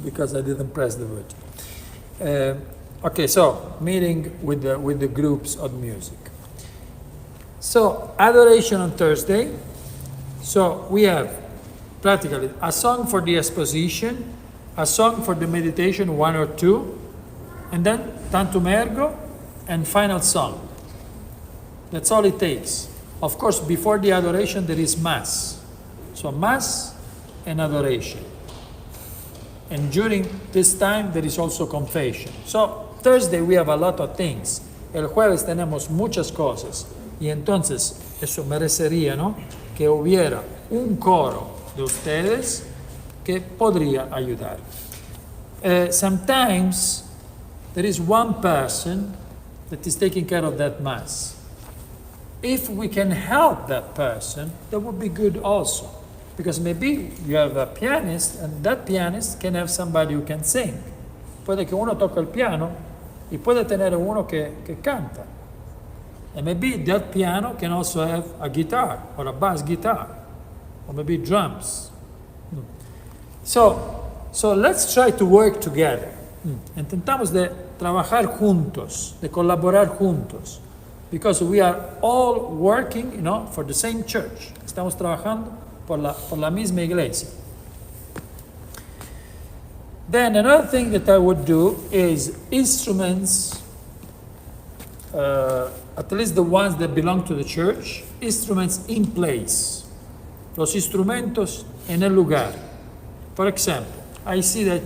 because I didn't press the button. Okay, so meeting with the groups of music. So adoration on Thursday. So we have practically a song for the exposition, a song for the meditation, 1 or 2, and then tantum ergo and final song. That's all it takes. Of course, before the adoration there is Mass. So Mass and adoration. And during this time there is also confession. So Thursday we have a lot of things. El jueves tenemos muchas cosas. Y entonces eso merecería, ¿no?, que hubiera un coro de ustedes que podría ayudar. Sometimes there is one person that is taking care of that Mass. If we can help that person, that would be good also. Because maybe you have a pianist and that pianist can have somebody who can sing. Puede que uno toque el piano y puede tener uno que canta. And maybe that piano can also have a guitar or a bass guitar or maybe drums. So let's try to work together. Intentamos de trabajar juntos, de colaborar juntos. Because we are all working, for the same church. Estamos trabajando por la misma iglesia. Then another thing that I would do is instruments, at least the ones that belong to the church, instruments in place. Los instrumentos en el lugar. For example, I see that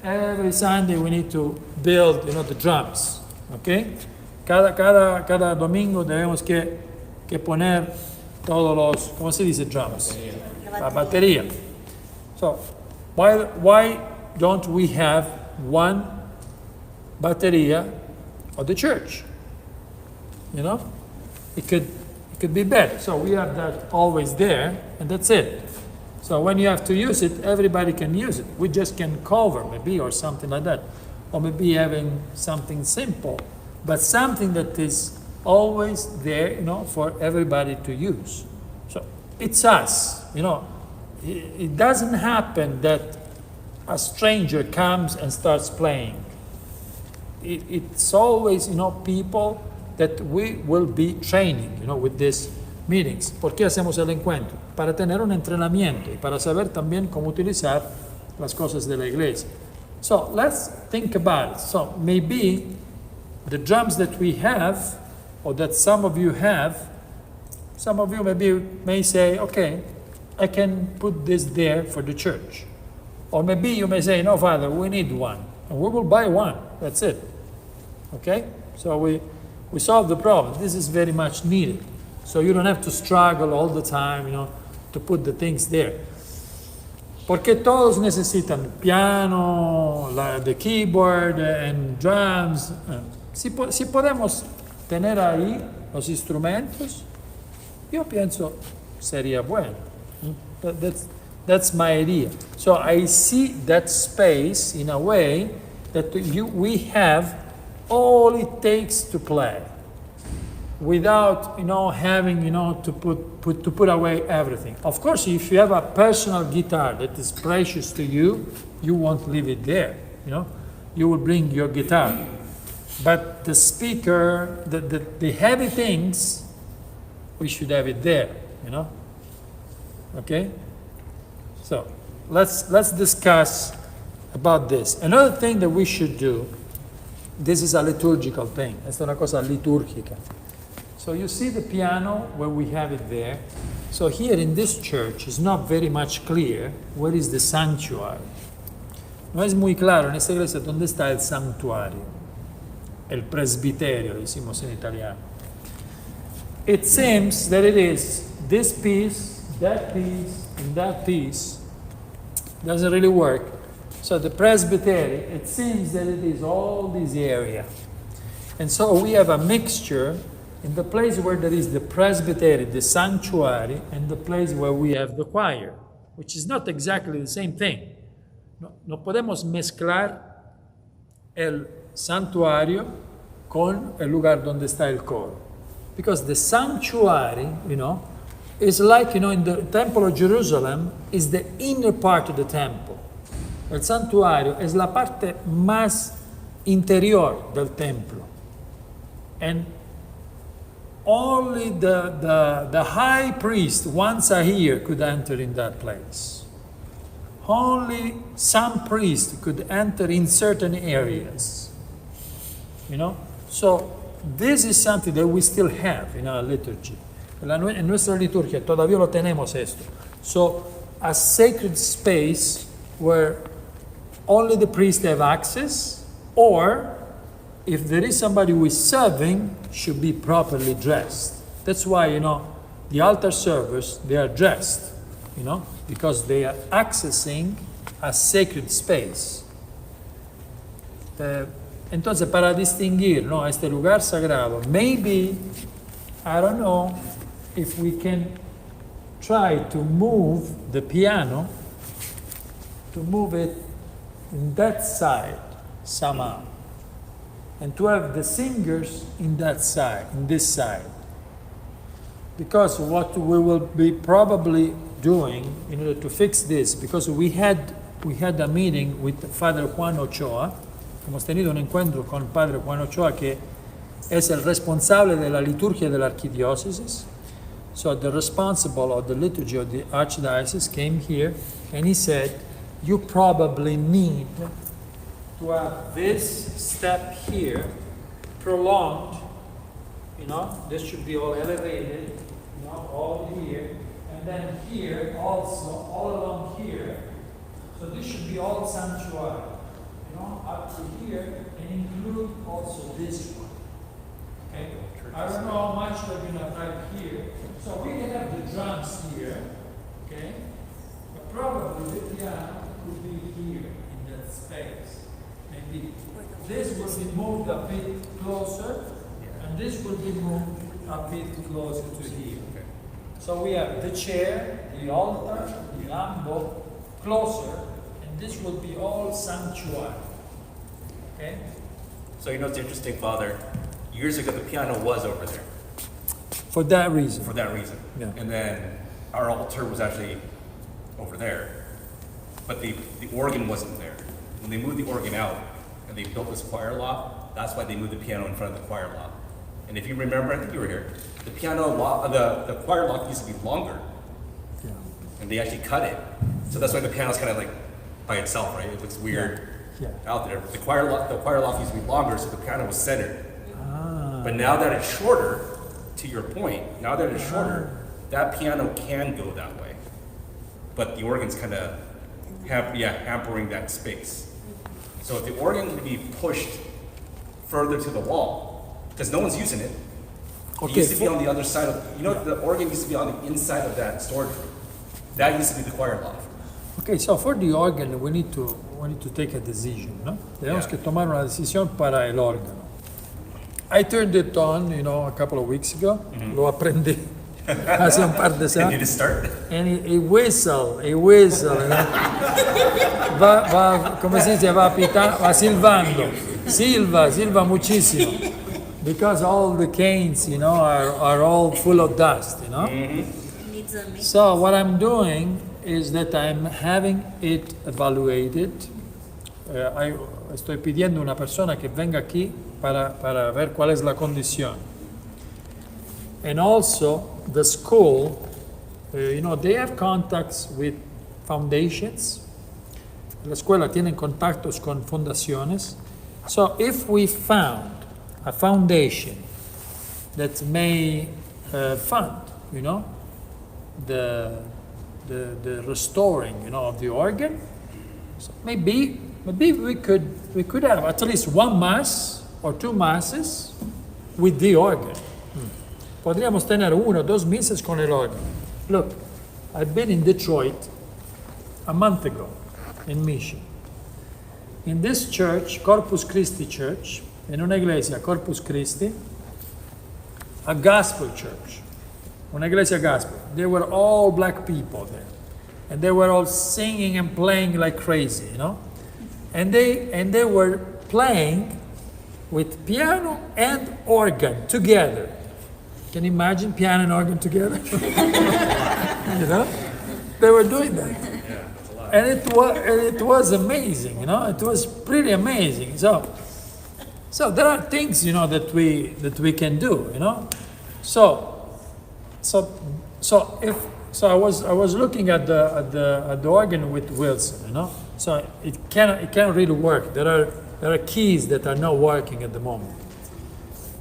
every Sunday we need to build, the drums. Okay? Cada domingo debemos que poner todos los, ¿cómo se dice drums? La batería. So, why don't we have one batería of the church? It could be better. So we have that always there, and that's it. So when you have to use it, everybody can use it. We just can cover maybe or something like that. Or maybe having something simple, but something that is always there, for everybody to use. So it's us, It doesn't happen that a stranger comes and starts playing. It's always, people that we will be training, with these meetings. ¿Por qué hacemos el encuentro? Para tener un entrenamiento y para saber también cómo utilizar las cosas de la iglesia. So let's think about it. So maybe the drums that we have, or that some of you have, some of you may say, okay, I can put this there for the church. Or maybe you may say, no, Father, we need one. And we will buy one. That's it. Okay? So we solve the problem. This is very much needed. So you don't have to struggle all the time, to put the things there. Porque todos necesitan piano, the keyboard and drums. Si podemos tener ahí los instrumentos, yo pienso sería bueno. That's my idea. So I see that space in a way that we have all it takes to play, without having to put away everything. Of course, if you have a personal guitar that is precious to you, you won't leave it there. You will bring your guitar. But the speaker, the heavy things, we should have it there. Okay. So let's discuss about this. Another thing that we should do. This is a liturgical thing. Esta es una cosa litúrgica. So you see the piano where we have it there. So here in this church it's not very much clear where is the sanctuary. No es muy claro en esta iglesia dónde está el santuario. El presbiterio, decimos en italiano. It seems that it is this piece, and that piece. Doesn't really work. So the presbytery, it seems that it is all this area. And so we have a mixture in the place where there is the presbytery, the sanctuary, and the place where we have the choir, which is not exactly the same thing. No podemos mezclar el santuario con el lugar donde está el coro. Because the sanctuary, is like, in the Temple of Jerusalem, is the inner part of the temple. El santuario es la parte más interior del templo. And only the high priest once a year could enter in that place. Only some priest could enter in certain areas. You know? So this is something that we still have in our liturgy. En nuestra liturgia todavía lo tenemos esto. So a sacred space where only the priest have access, or if there is somebody who is serving, should be properly dressed. That's why, you know, the altar servers, they are dressed, you know, because they are accessing a sacred space. Entonces, para distinguir, ¿no?, este lugar sagrado, maybe, I don't know, if we can try to move the piano, to move it in that side somehow, and to have the singers in that side, in this side. Because what we will be probably doing in order to fix this, because we had a meeting with Father Juan Ochoa, hemos tenido un encuentro con Padre Juan Ochoa, que es el responsable de la liturgia de la arquidiócesis. So the responsible of the liturgy of the archdiocese came here, and he said, you probably need to have this step here prolonged, you know, this should be all elevated, you know, all here, and then here also, all along here. So this should be all sanctuary, you know, up to here, and include also this one. Okay? I don't know how much we're gonna type here. So we can have the drums here, okay? But probably the piano could be here in that space. Maybe this will be moved a bit closer, and this will be moved a bit closer to here. So we have the chair, the altar, the ambo closer, and this will be all sanctuary. Okay? So you know, it's interesting, Father. Years ago, the piano was over there. For that reason. For that reason. Yeah. And then our altar was actually over there. But the organ wasn't there. When they moved the organ out and they built this choir loft, that's why they moved the piano in front of the choir loft. And if you remember, I think you were here, the piano loft, the choir loft used to be longer. Yeah. And they actually cut it. So that's why the piano's kind of like by itself, right? It looks weird out there. The choir loft used to be longer, so the piano was centered. But now that it's shorter, to your point, now that it's shorter, that piano can go that way. But the organ's kind of hampering that space. So if the organ can be pushed further to the wall, because no one's using it, it used to be on the other side of, you know, the organ used to be on the inside of that storage room. That used to be the choir loft. Okay, so for the organ, we need to take a decision, no? Tenemos que tomar una decisión para el órgano. I turned it on, you know, a couple of weeks ago. Lo aprendí hace un par de semanas. And you just start? And he whistle, you know? va, come si dice, va silbando. Silva muchísimo. Because all the canes, you know, are all full of dust, you know? So what I'm doing is that I'm having it evaluated. Estoy pidiendo una persona que venga aquí para ver cuál es la condición. And also, the school, you know, they have contacts with foundations. La escuela tiene contactos con fundaciones. So if we found a foundation that may fund, you know, the restoring, you know, of the organ, so maybe we could have at least one mass or two masses with the organ. Podríamos tener 1 o 2 misas con el organ. Look, I've been in Detroit a month ago in mission. In this church, Corpus Christi Church, in una iglesia Corpus Christi, a gospel church, una iglesia gospel. There were all black people there, and they were all singing and playing like crazy, you know. And they were playing with piano and organ together. Can you imagine piano and organ together? You know? They were doing that. Yeah, that's a lot. and it was amazing, it was pretty amazing. So there are things, that we can do, So I was looking at the organ with Wilson, So it cannot really work. There are keys that are not working at the moment.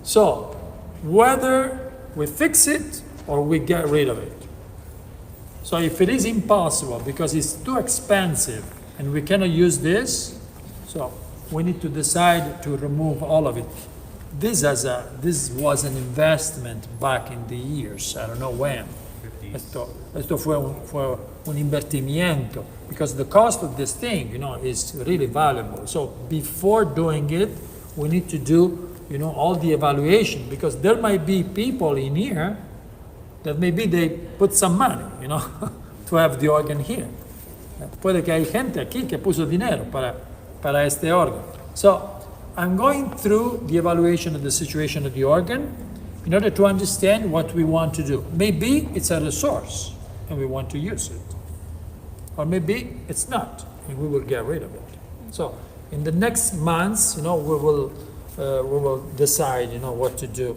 So whether we fix it or we get rid of it. So if it is impossible because it's too expensive and we cannot use this, so we need to decide to remove all of it. This was an investment back in the years, I don't know when. Esto fue un invertimiento because the cost of this thing, is really valuable. So before doing it, we need to do, all the evaluation because there might be people in here that maybe they put some money, to have the organ here. Puede que hay gente aquí que puso dinero para este órgano. So I'm going through the evaluation of the situation of the organ in order to understand what we want to do. Maybe it's a resource and we want to use it. Or maybe it's not and we will get rid of it. So in the next months, we will decide, what to do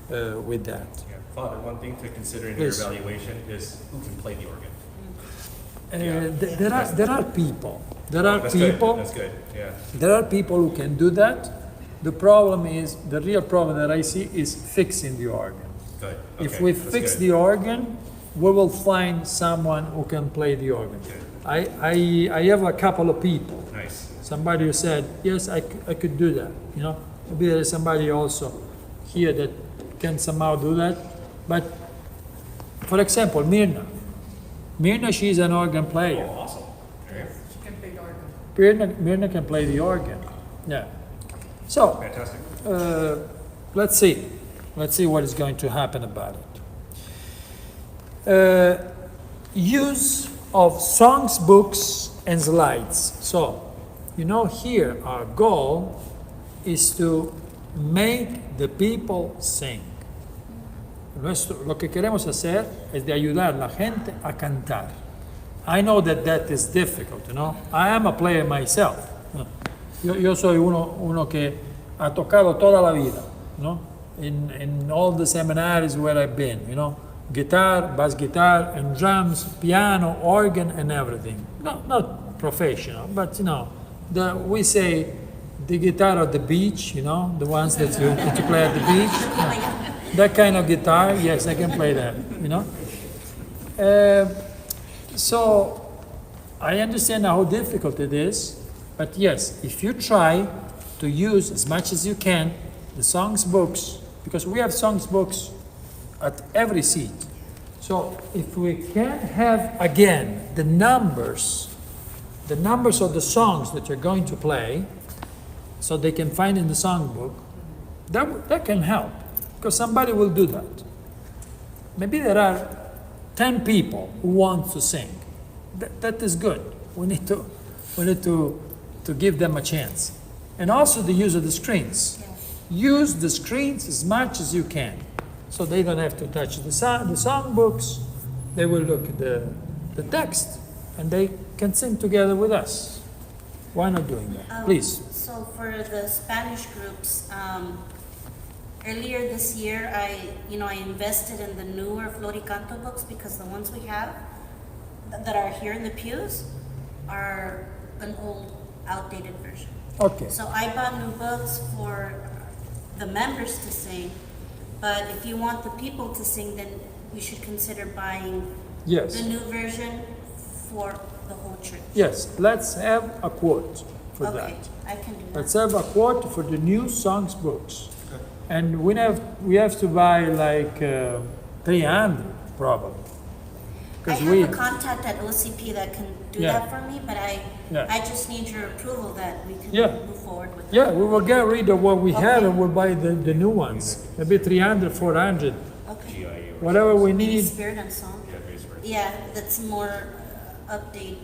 with that. Yeah. Father, one thing to consider in your evaluation is who can play the organ. There are people. That's good. Yeah. There are people who can do that. The real problem that I see is fixing the organ. Good. Okay. If we fix the organ, we will find someone who can play the organ. Good. I have a couple of people. Nice. Somebody who said, yes, I could do that. Maybe there is somebody also here that can somehow do that. But for example, Mirna, she's an organ player. Oh, awesome. Okay. She can play the organ. Mirna can play the organ. Yeah. So, Fantastic. let's see what is going to happen about it. Use of songs, books, and slides. So, here our goal is to make the people sing. Lo que queremos hacer es de ayudar a la gente a cantar. I know that is difficult, I am a player myself. Yo soy uno que ha tocado toda la vida, in all the seminaries where I've been, guitar, bass guitar, and drums, piano, organ, and everything. Not professional, but we say the guitar at the beach, the ones that you play at the beach. That kind of guitar, yes, I can play that, So I understand how difficult it is, but yes, if you try to use as much as you can the songs books, because we have songs books at every seat. So if we can have again the numbers of the songs that you're going to play, so they can find in the songbook, that can help, because somebody will do that. Maybe there are 10 people who want to sing. That is good. We need to give them a chance. And also the use of the screens. Use the screens as much as you can, so they don't have to touch the songbooks. They will look at the text, and they can sing together with us. Why not doing that? Please. So for the Spanish groups, earlier this year, I invested in the newer Floricanto books because the ones we have that are here in the pews are an old, outdated version. Okay. So I bought new books for the members to sing, but if you want the people to sing, then you should consider buying the new version for the whole church. Yes, let's have a quote for that. Okay, I can do that. Let's have a quote for the new songs books. And we have to buy like 300 probably. I have a contact at OCP that can do that for me, but I just need your approval that we can move forward with that. Yeah, we will get rid of what we have and we'll buy the new ones. Maybe 300, 400, Okay. whatever we need. Spirit and song. Yeah, that's more updated.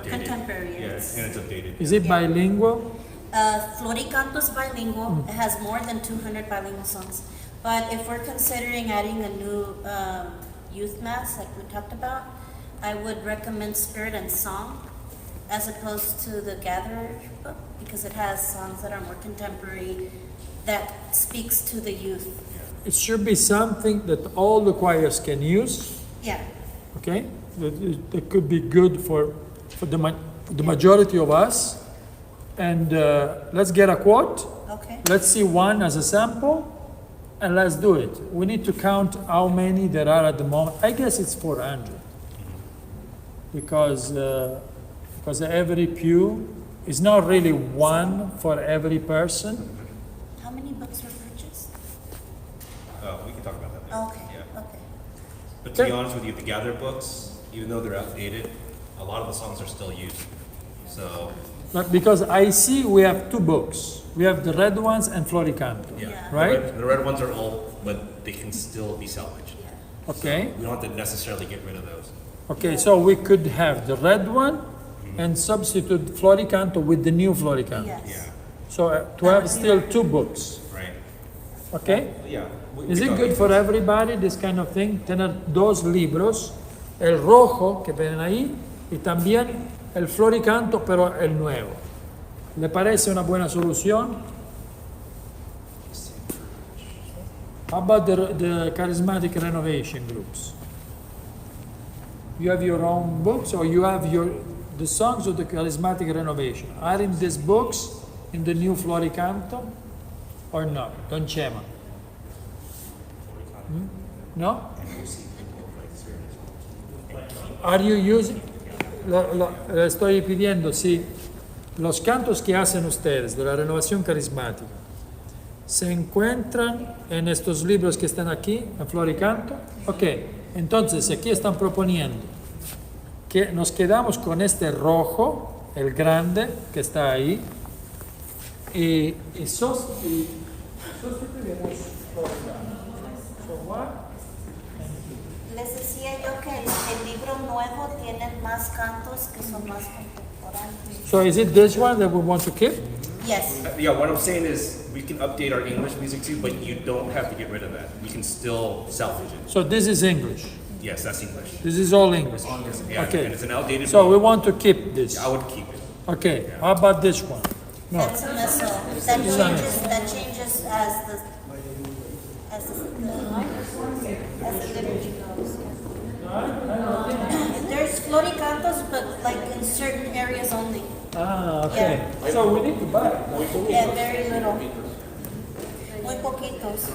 Contemporary. Yeah, and it's updated. Is it bilingual? Floricanto is bilingual. It has more than 200 bilingual songs. But if we're considering adding a new youth mass, like we talked about, I would recommend Spirit and Song. as opposed to the Gatherer book, because it has songs that are more contemporary, that speaks to the youth. It should be something that all the choirs can use, Yeah, okay? That could be good for the majority of us. And let's get a quote. okay. Let's see one as a sample, and let's do it. We need to count how many there are at the moment. I guess it's 400, because every pew is not really one for every person. How many books were purchased? We can talk about that later. Okay, Yeah. okay. But to be honest with you, the Gather books, even though they're outdated, a lot of the songs are still used. So, But because I see we have two books. We have the red ones and Floricanto, yeah. Yeah. right? The red ones are old, but they can still be salvaged. Yeah. Okay. We don't have to necessarily get rid of those. Okay, so we could have the red one and substitute Floricanto with the new Floricanto. Yes. Yeah, So to have still two books, right. okay? Yeah. Is it good for everybody, this kind of thing? Tener dos libros, el rojo que ven ahí y también el Floricanto, pero el nuevo. ¿Le parece una buena solución? How about the charismatic renovation groups? You have your own books, or you have the songs of the charismatic renovation? Are in these books in the new Floricanto or not? Don Chema? No? Are you using? Le estoy pidiendo si los cantos que hacen ustedes de la renovación carismática se encuentran en estos libros que están aquí, en Floricanto. Ok, entonces aquí están proponiendo que nos quedamos con este rojo, el grande que está ahí, y sustituimos Floricanto. So what? Les decía yo que el libro nuevo tiene más cantos que son más contemporáneos. So is it this one that we want to keep? Yes. Yeah, what I'm saying is we can update our English music too, but you don't have to get rid of that. You can still salvage it. So this is English. Yes, that's English. This is all English. Yeah, Okay. and it's an outdated So we book. want to keep this. I would keep it. Okay, how about this one? No. That's a missile. That changes as the liturgy goes. There's floricantos, but like in certain areas only. Ah, okay. So we need to buy it. Yeah, very little. Muy poquitos.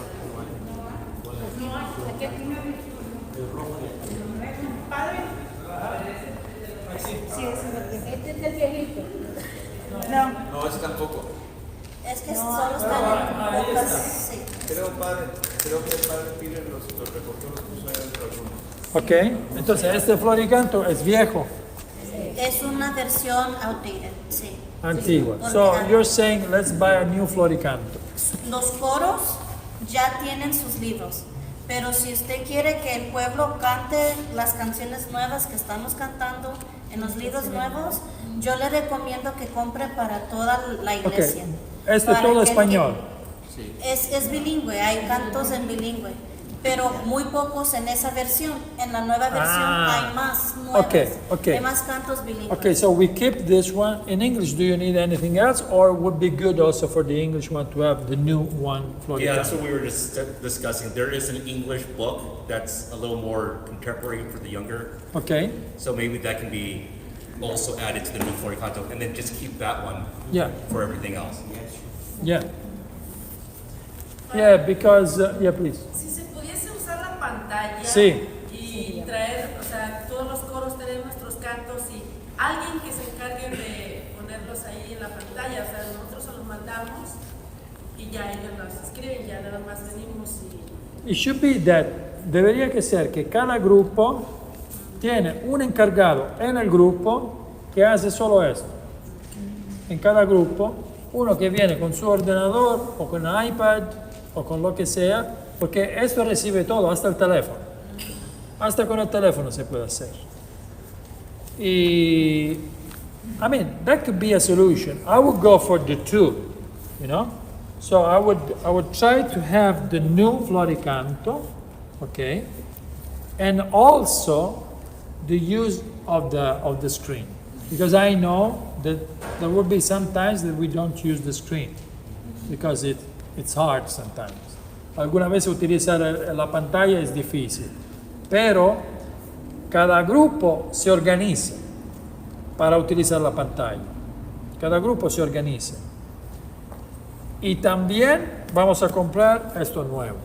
Este es el viejito. No, No, ese tampoco. es que solo están en pocas. Sí. Creo que el padre pide los recortes que usan dentro de algunos. Okay, entonces este Floricanto es viejo, Es una versión outdated, sí. antigua. Porque So you're saying let's buy a new Floricanto. los coros ya tienen sus libros, pero si usted quiere que el pueblo cante las canciones nuevas que estamos cantando en los libros nuevos, yo le recomiendo que compre para toda la iglesia. Okay, esto es Para todo que el español. Es bilingüe, hay cantos en bilingüe, pero muy pocos en esa versión. En la nueva versión hay más nuevos, okay. hay más cantos bilingües. Okay, so we keep this one in English. Do you need anything else, or would be good also for the English one to have the new one Yeah, that's Floricanto? what we were just discussing. There is an English book that's a little more contemporary for the younger. Okay, So maybe that can be also added to the new Floricanto, and then just keep that one yeah, for everything else. yeah. Yeah, because, yeah, please. Si se pudiese usar la pantalla Sí. y traer, o sea, todos los coros tienen nuestros cantos y alguien que se encargue de ponerlos ahí en la pantalla, o sea, nosotros se los mandamos y ya ellos los escriben, ya nada más venimos y... It should be that, debería que ser que cada grupo tiene un encargado en el grupo que hace solo esto. En cada grupo, uno que viene con su ordenador o con iPad o con lo que sea, porque esto recibe todo, hasta el teléfono. Hasta con el teléfono se puede hacer. Y, I mean, that could be a solution. I would go for the two, you know? So I would try to have the new Floricanto, okay? And also the use of the screen. Because I know that there will be some times that we don't use the screen because it's hard sometimes. Algunas veces utilizar la pantalla es difícil, pero cada grupo se organiza para utilizar la pantalla. Cada grupo se organiza. Y también vamos a comprar esto nuevo.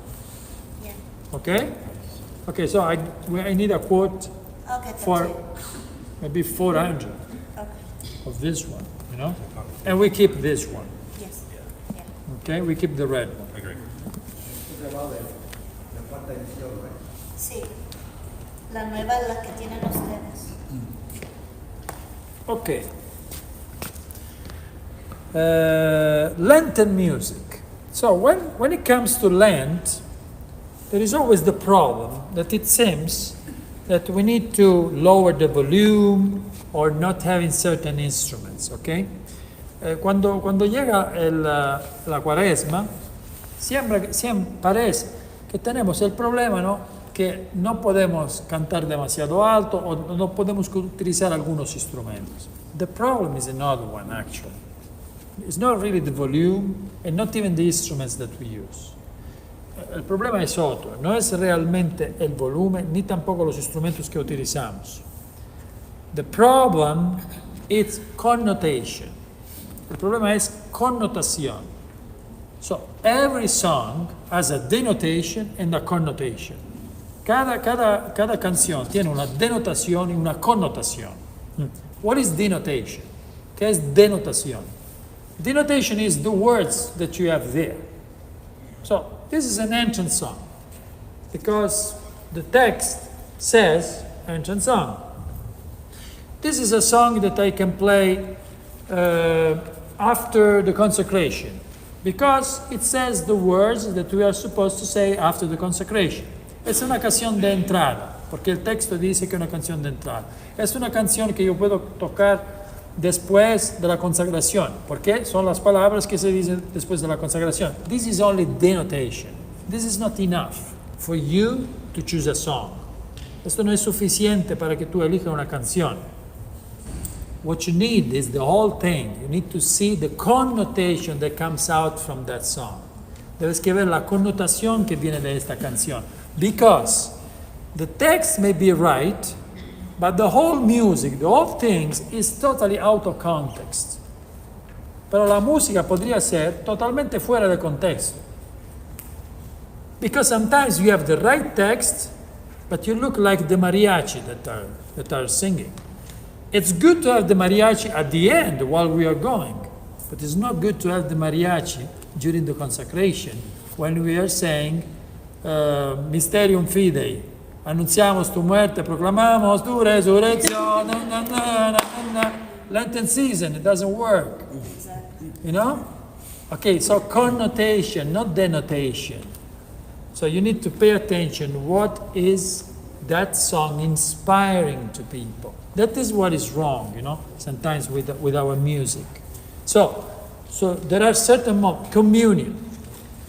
Yeah. Okay? Okay, so I need a quote I'll get that for to you. maybe 400 Okay. of this one, you know? And we keep this one, Yes. Yeah. okay? We keep the red one. I agree. Sí. La nueva, la que tienen ustedes. Okay. Lenten music. So when it comes to Lent, there is always the problem that it seems that we need to lower the volume or not having certain instruments, okay? Cuando llega la cuaresma, parece que tenemos el problema, ¿no? Que no podemos cantar demasiado alto o no podemos utilizar algunos instrumentos. The problem is another one, actually. It's not really the volume and not even the instruments that we use. El problema es otro, no es realmente el volumen ni tampoco los instrumentos que utilizamos. The problem is connotation. El problema es connotación. So every song has a denotation and a connotation. Cada canción tiene una denotación y una connotación. What is denotation? ¿Qué es denotación? Denotation is the words that you have there. So this is an ancient song because the text says ancient song. This is a song that I can play after the consecration because it says the words that we are supposed to say after the consecration. Es una canción de entrada, porque el texto dice que es una canción de entrada. Es una canción que yo puedo tocar después de la consagración, porque son las palabras que se dicen después de la consagración. This is only denotation. This is not enough for you to choose a song. Esto no es suficiente para que tú elijas una canción. What you need is the whole thing. You need to see the connotation that comes out from that song. Debes que ver la connotación que viene de esta canción. Because the text may be right, but the whole music, the whole things is totally out of context. Pero la música podría ser totalmente fuera de contexto. Because sometimes you have the right text, but you look like the mariachi that are singing. It's good to have the mariachi at the end while we are going, but it's not good to have the mariachi during the consecration when we are saying Mysterium Fidei. Annunciamos tu muerte, proclamamos tu resurrección. Lenten season, it doesn't work. Exactly. You know? Okay, so connotation, not denotation. So you need to pay attention. What is that song inspiring to people? That is what is wrong, you know, sometimes with our music. So there are certain communion.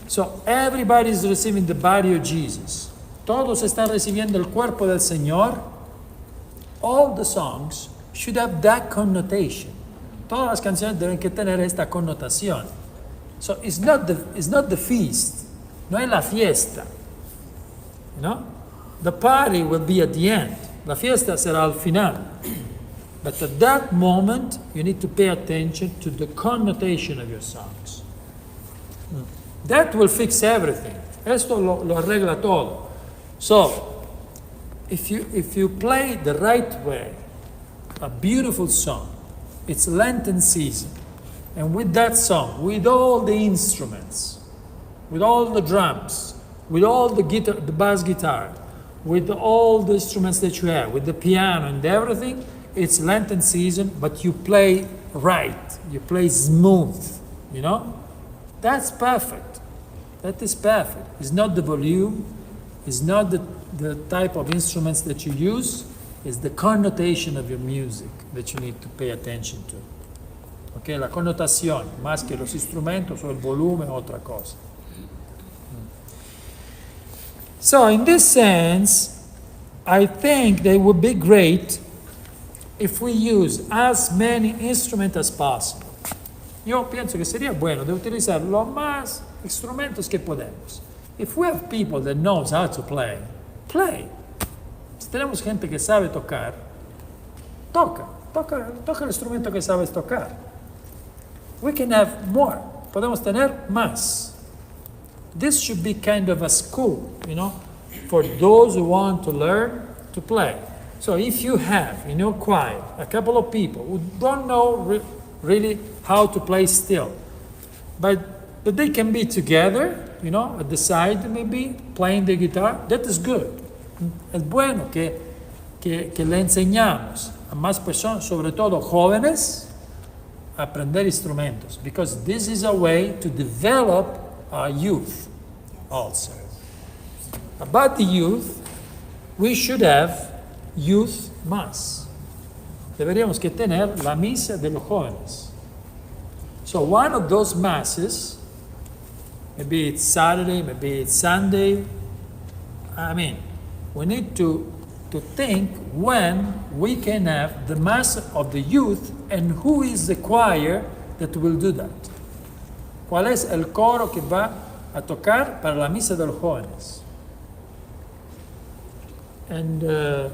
So everybody is receiving the body of Jesus. Todos están recibiendo el cuerpo del Señor. All the songs should have that connotation. Todas las canciones deben que tener esta connotación. So it's not the feast. No es la fiesta. You know? The party will be at the end. La fiesta será al final. But at that moment, you need to pay attention to the connotation of your songs. That will fix everything. Esto lo arregla todo. So, if you play the right way, a beautiful song, it's Lenten season, and with that song, with all the instruments, with all the drums, with all the guitar, the bass guitar, with all the instruments that you have, with the piano and everything, it's Lenten season, but you play right, you play smooth, you know? That's perfect. That is perfect. It's not the volume, it's not the type of instruments that you use, it's the connotation of your music that you need to pay attention to. Okay, la connotación, más que los instrumentos o el volumen, otra cosa. So in this sense, I think that it would be great if we use as many instruments as possible. Yo pienso que sería bueno de utilizar los más instrumentos que podemos. If we have people that knows how to play, play. Si tenemos gente que sabe tocar, toca el instrumento que sabes tocar. We can have more. Podemos tener más. This should be kind of a school, for those who want to learn to play. So if you have in your choir a couple of people who don't know really how to play still, but they can be together, at the side maybe, playing the guitar, that is good. Es bueno que le enseñamos a más personas, sobre todo jóvenes, a aprender instrumentos, because this is a way to develop our youth also. About the youth, we should have youth mass. Deberíamos que tener la misa de los jóvenes. So one of those masses, maybe it's Saturday, maybe it's Sunday. We need to think when we can have the mass of the youth and who is the choir that will do that. ¿Cuál es el coro que va a tocar para la misa de los jóvenes? And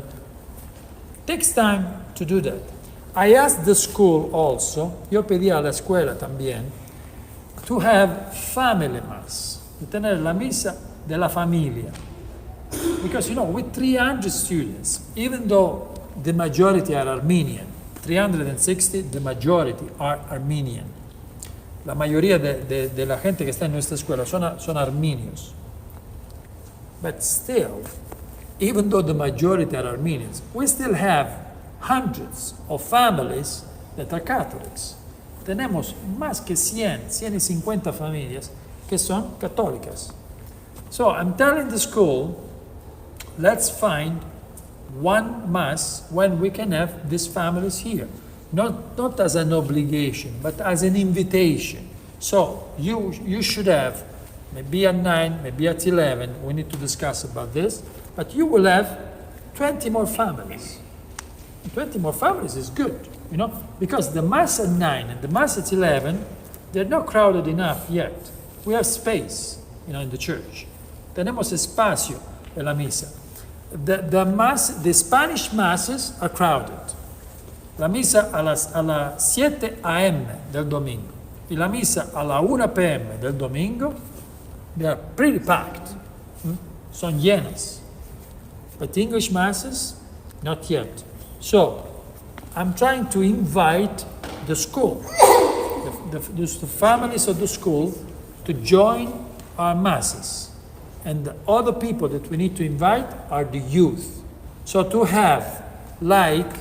takes time to do that. I asked the school also, yo pedí a la escuela también, to have family mass, de tener la misa de la familia. Because, with 300 students, even though the majority are Armenian, 360, the majority are Armenian. La mayoría de la gente que está en nuestra escuela son armenios. But still, even though the majority are Armenians, we still have hundreds of families that are Catholics. Tenemos más que 150 familias que son católicas. So I'm telling the school, let's find one mass when we can have these families here. Not as an obligation, but as an invitation. So you should have, maybe at 9, maybe at 11, we need to discuss about this, but you will have 20 more families. 20 more families is good, because the mass at 9 and the mass at 11, they're not crowded enough yet. We have space, in the church. Tenemos espacio en la misa. The Spanish masses are crowded. La misa a las 7 a.m. del domingo y la misa a la 1 p.m. del domingo, they are pretty packed. Son llenas. But English masses, not yet. So, I'm trying to invite the school, the families of the school, to join our masses. And the other people that we need to invite are the youth. So to have like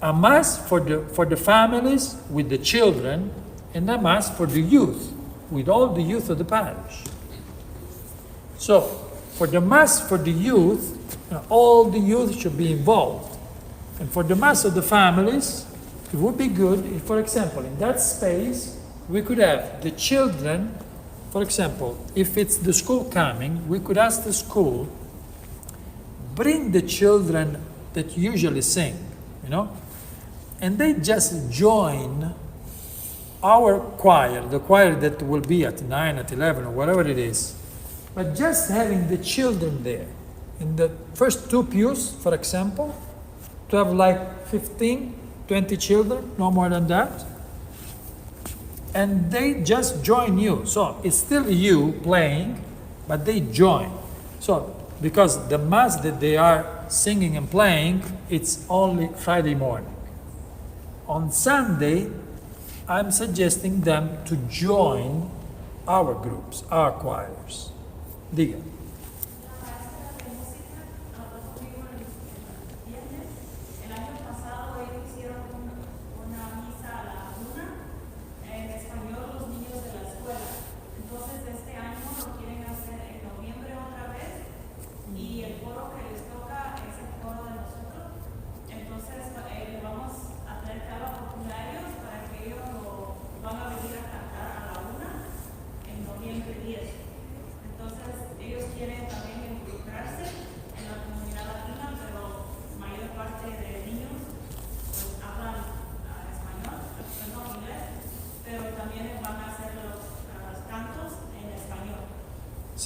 a mass for the families with the children and a mass for the youth with all the youth of the parish. So for the mass for the youth, all the youth should be involved. And for the mass of the families, it would be good if, for example, in that space, we could have the children. For example, if it's the school coming, we could ask the school, bring the children that usually sing, and they just join our choir, the choir that will be at 9, at 11, or whatever it is. But just having the children there, in the first 2 pews, for example, to have like 15, 20 children, no more than that, and they just join you. So it's still you playing, but they join. So because the mass that they are singing and playing, it's only Friday morning. On Sunday, I'm suggesting them to join our groups, our choirs. Diga. Entonces ellos quieren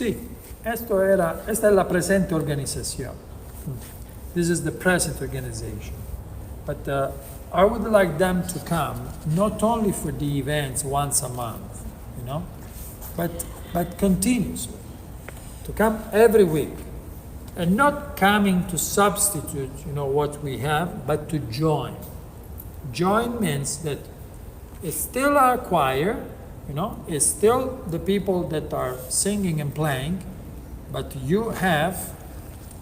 Sí, esta es la presente organización. This is the present organization. But I would like them to come not only for the events once a month, you know, but continuously. To come every week. And not coming to substitute, you know, what we have, but to join. Join means that it's still our choir, you know, it's still the people that are singing and playing, but you have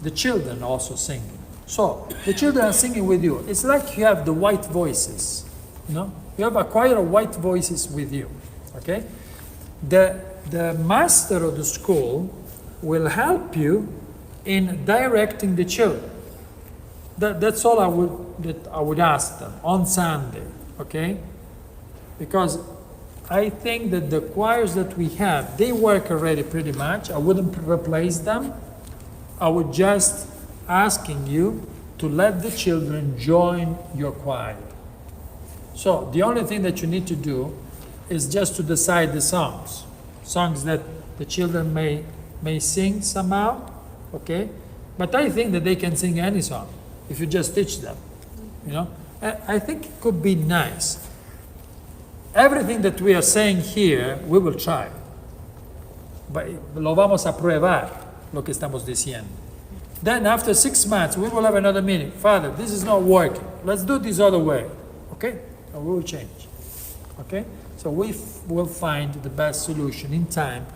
the children also singing. So the children are singing with you. It's like you have the white voices, you know. You have a choir of white voices with you, okay? The master of the school will help you in directing the children. That's all I would ask them on Sunday, okay? Because I think that the choirs that we have, they work already pretty much. I wouldn't replace them. I would just asking you to let the children join your choir. So the only thing that you need to do is just to decide the songs that the children may sing somehow, okay? But I think that they can sing any song if you just teach them, you know? I think it could be nice. Everything that we are saying here, we will try. But lo vamos a probar, lo que estamos diciendo. Then after 6 months, we will have another meeting. Father, this is not working. Let's do this other way, okay? And we will change, okay? So we will find the best solution in time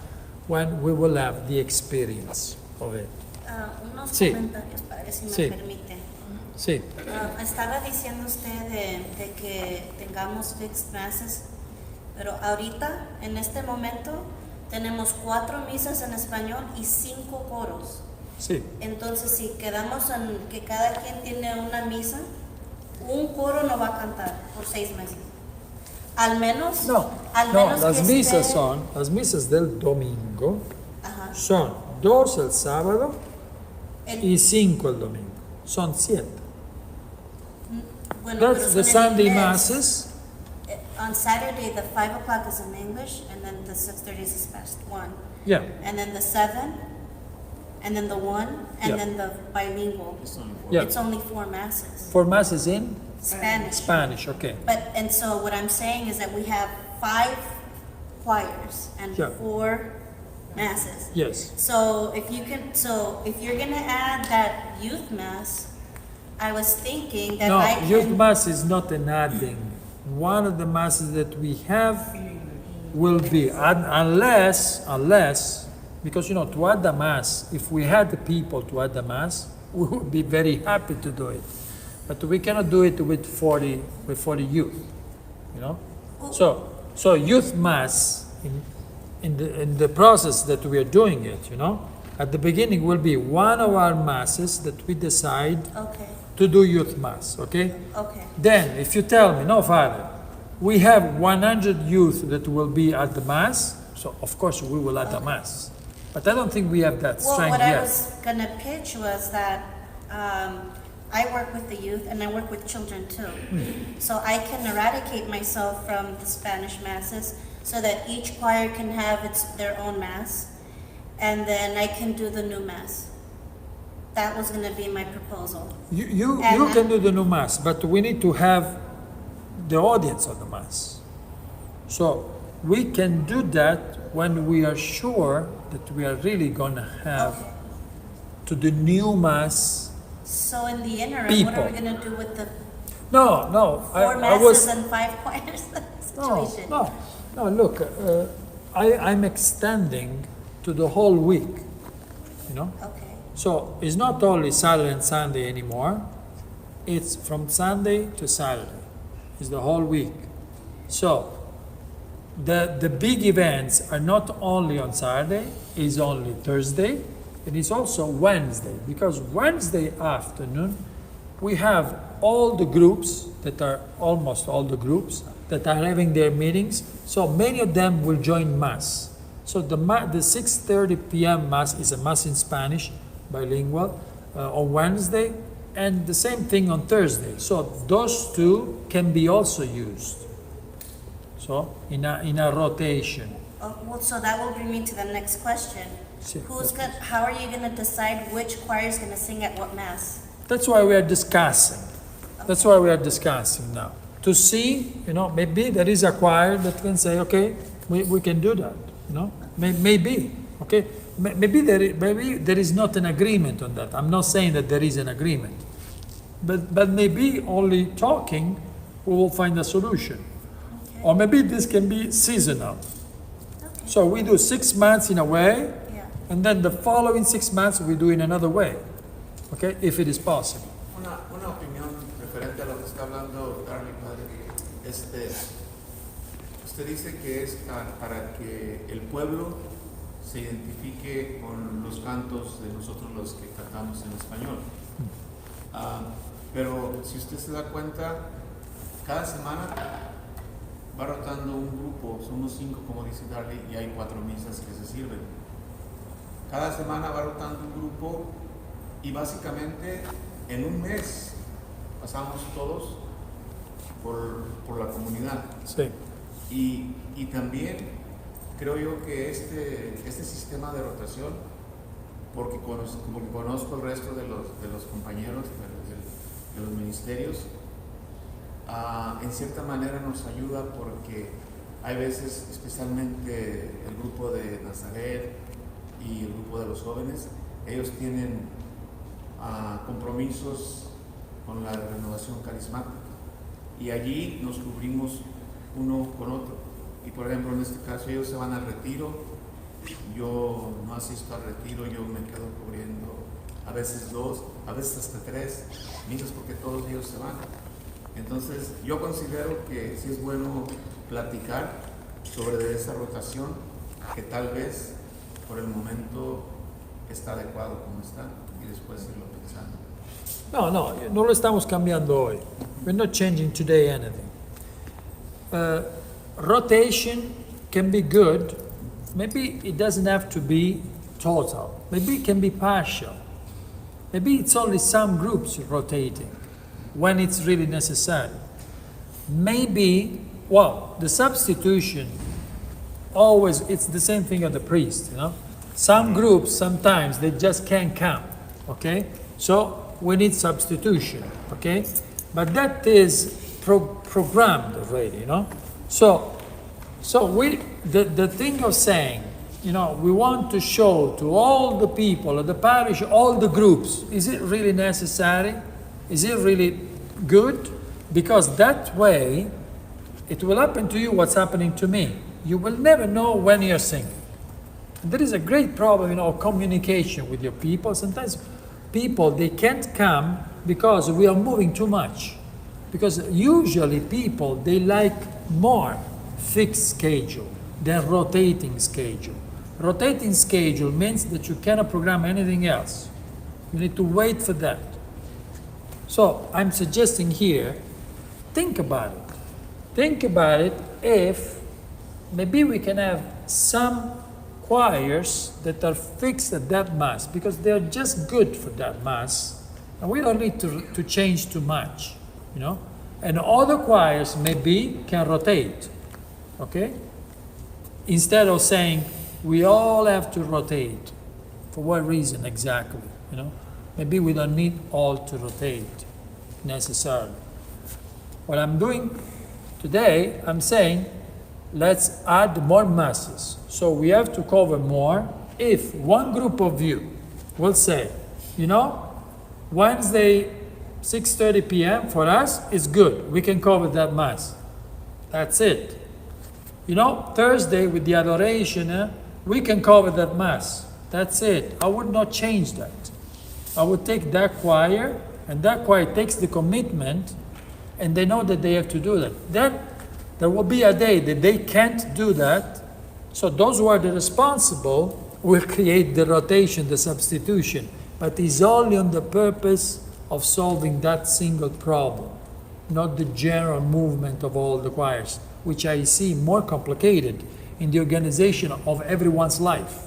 when we will have the experience of it. Unos Sí. comentarios, padre, si me Sí. permite. Sí. Estaba diciendo usted de que tengamos fixed masses, pero ahorita, en este momento, tenemos 4 misas en español y 5 coros. Sí. Entonces, si quedamos en que cada quien tiene una misa, un coro no va a cantar por 6 meses. Al menos, No, las que misas esté- son, las misas del domingo Ajá. son 2 el sábado El- y 5 el domingo. Son 7. bueno, pero That's son the en Sunday inglés. masses. On Saturday, the 5 o'clock is in English, and then the 6:30 is past 1. Yeah, And then the 7, and then the 1, and Yeah. then the bilingual. yeah. It's only 4 masses. 4 masses in Spanish. Spanish, okay. And so what I'm saying is that we have 5 choirs and Yeah. 4 masses. Yes. So if you're gonna add that youth mass, I was thinking that No, I can. youth mass is not an adding. One of the masses that we have will be, unless, because you know, to add the mass, if we had the people to add the mass, we would be very happy to do it. But we cannot do it with 40 youth, you know? So youth mass, in the process that we are doing it, you know, at the beginning will be one of our masses that we decide Okay, to do youth mass, okay? okay. Then, if you tell me, no, Father, we have 100 youth that will be at the mass, so of course we will add the mass. But I don't think we have that Well, strength what I yet. was gonna pitch was that I work with the youth and I work with children too. So I can eradicate myself from the Spanish masses so that each choir can have their own mass, and then I can do the new mass. That was gonna be my proposal. You And- can do the new mass, but we need to have the audience of the mass. So we can do that when we are sure that we are really gonna have Okay. to the new mass. So in the interim, what People. are we gonna do with the No, 4 I masses was. and 5 choirs situation? No, look, I'm extending to the whole week, you know? Okay, So it's not only Saturday and Sunday anymore, it's from Sunday to Saturday, it's the whole week. So the big events are not only on Saturday, it's only Thursday, and it's also Wednesday, because Wednesday afternoon we have all the groups that are almost all the groups that are having their meetings, so many of them will join Mass. So the 6:30 p.m. Mass is a Mass in Spanish, bilingual, on Wednesday, and the same thing on Thursday. So those two can be also used. So in a rotation. well, so that will bring me to the next question. Sí. How are you gonna decide which choir is gonna sing at what mass? That's why we are discussing. That's why we are discussing now. To see, maybe there is a choir that can say, okay, we can do that, maybe, okay? Maybe there is not an agreement on that. I'm not saying that there is an agreement. But maybe only talking, we will find a solution. Okay. Or maybe this can be seasonal. Okay. So we do 6 months in a way, Yeah. and then the following 6 months we do in another way. Okay, if it is possible. Una opinión referente a lo que está hablando Carly, padre. Usted dice que es para que el pueblo se identifique con los cantos de nosotros los que cantamos en español. Pero si usted se da cuenta, cada semana va rotando un grupo, somos 5 como dice Darley, y hay 4 misas que se sirven. Cada semana va rotando un grupo y básicamente en un mes pasamos todos por la comunidad. Sí. Y también creo yo que este sistema de rotación, porque como conozco el resto de los compañeros de los ministerios, en cierta manera nos ayuda porque hay veces, especialmente el grupo de Nazaret y el grupo de los jóvenes, ellos tienen compromisos con la renovación carismática y allí nos cubrimos uno con otro. Y por ejemplo, en este caso ellos se van al retiro, yo no asisto al retiro, yo me quedo cubriendo a veces 2, a veces hasta 3 misas porque todos ellos se van. Entonces yo considero que sí es bueno platicar sobre esa rotación que tal vez por el momento está adecuado como está y después irlo pensando. No lo estamos cambiando hoy. We're not changing today anything. Rotation can be good. Maybe it doesn't have to be total. Maybe it can be partial. Maybe it's only some groups rotating when it's really necessary. Maybe, the substitution always, it's the same thing of the priest, Some groups, sometimes, they just can't come, okay? So we need substitution, okay? But that is programmed already, So the thing of saying, we want to show to all the people of the parish, all the groups, is it really necessary? Is it really good? Because that way, it will happen to you what's happening to me. You will never know when you're singing. And there is a great problem in communication with your people. Sometimes people, they can't come because we are moving too much. Because usually people, they like more fixed schedule than rotating schedule. Rotating schedule means that you cannot program anything else. You need to wait for that. So I'm suggesting here, think about it. Think about it if maybe we can have some choirs that are fixed at that mass because they're just good for that mass and we don't need to change too much, And other choirs maybe can rotate, okay? Instead of saying we all have to rotate. For what reason exactly, Maybe we don't need all to rotate necessarily. What I'm doing today, I'm saying, let's add more masses. So we have to cover more if one group of you will say, Wednesday, 6:30 p.m. for us is good. We can cover that mass. That's it. Thursday with the Adoration, we can cover that mass. That's it. I would not change that. I would take that choir, and that choir takes the commitment, and they know that they have to do that. Then there will be a day that they can't do that, so those who are the responsible will create the rotation, the substitution, but it's only on the purpose of solving that single problem, not the general movement of all the choirs, which I see more complicated in the organization of everyone's life.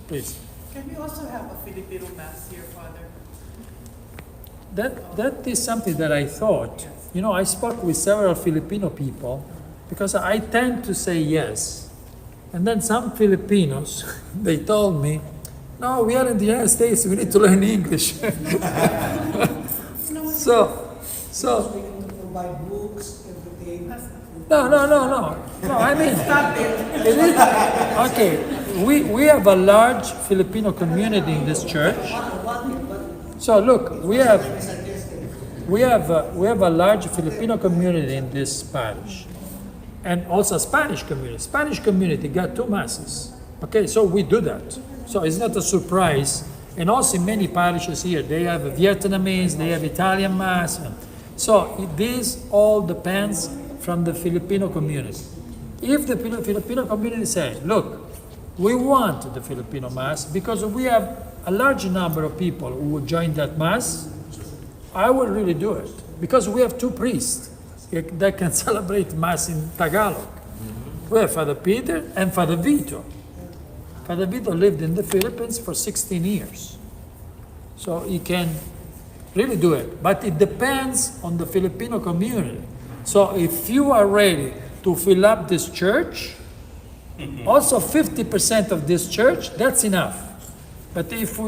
Please. Can we also have a Filipino Mass here, Father? That is something that I thought. I spoke with several Filipino people because I tend to say yes. And then some Filipinos, they told me, no, we are in the United States, we need to learn English. So, Provide books, everything. no, I mean, it is, okay, we have a large Filipino community in this church. So look, we have a large Filipino community in this parish, and also a Spanish community. Spanish community got 2 masses. Okay, so we do that. So it's not a surprise. And also in many parishes here, they have a Vietnamese, they have Italian mass. So this all depends from the Filipino community. If the Filipino community says, look, we want the Filipino mass because we have a large number of people who will join that mass, I will really do it. Because we have 2 priests that can celebrate mass in Tagalog. We have Father Peter and Father Vito. Father Vito lived in the Philippines for 16 years. So he can really do it. But it depends on the Filipino community. So if you are ready to fill up this church, also 50% of this church, that's enough. But if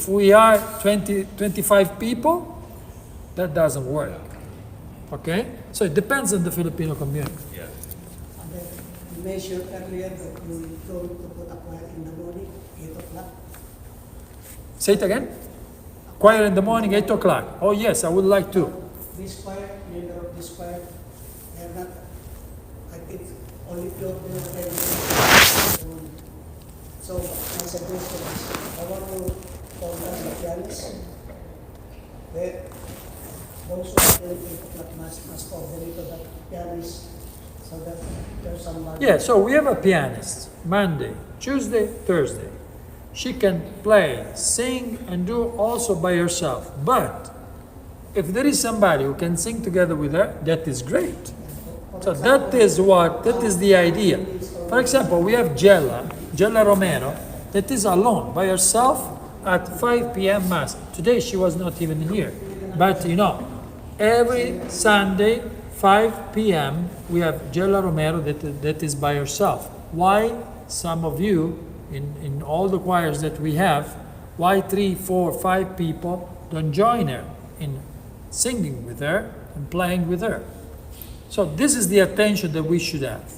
we are 25 people, that doesn't work. Okay? So it depends on the Filipino community. Yeah. And then you mentioned earlier that you told to put a choir in the morning, 8 o'clock. Say it again. Choir in the morning, 8 o'clock. Oh yes, I would like to. This choir, member of this choir, they are not, I think, only 2 of them are in the morning. So my suggestion is, I want to call down the pianist. Those who are doing 8 o'clock must coordinate the pianist so that there's some. Yeah, so we have a pianist, Monday, Tuesday, Thursday. She can play, sing, and do also by herself. But if there is somebody who can sing together with her, that is great. So that is the idea. For example, we have Gela Romero, that is alone, by herself, at 5 p.m. Mass. Today she was not even here. But every Sunday, 5 p.m., we have Gela Romero that is by herself. Why some of you, in all the choirs that we have, why 3, 4, 5 people don't join her in singing with her and playing with her? So this is the attention that we should have,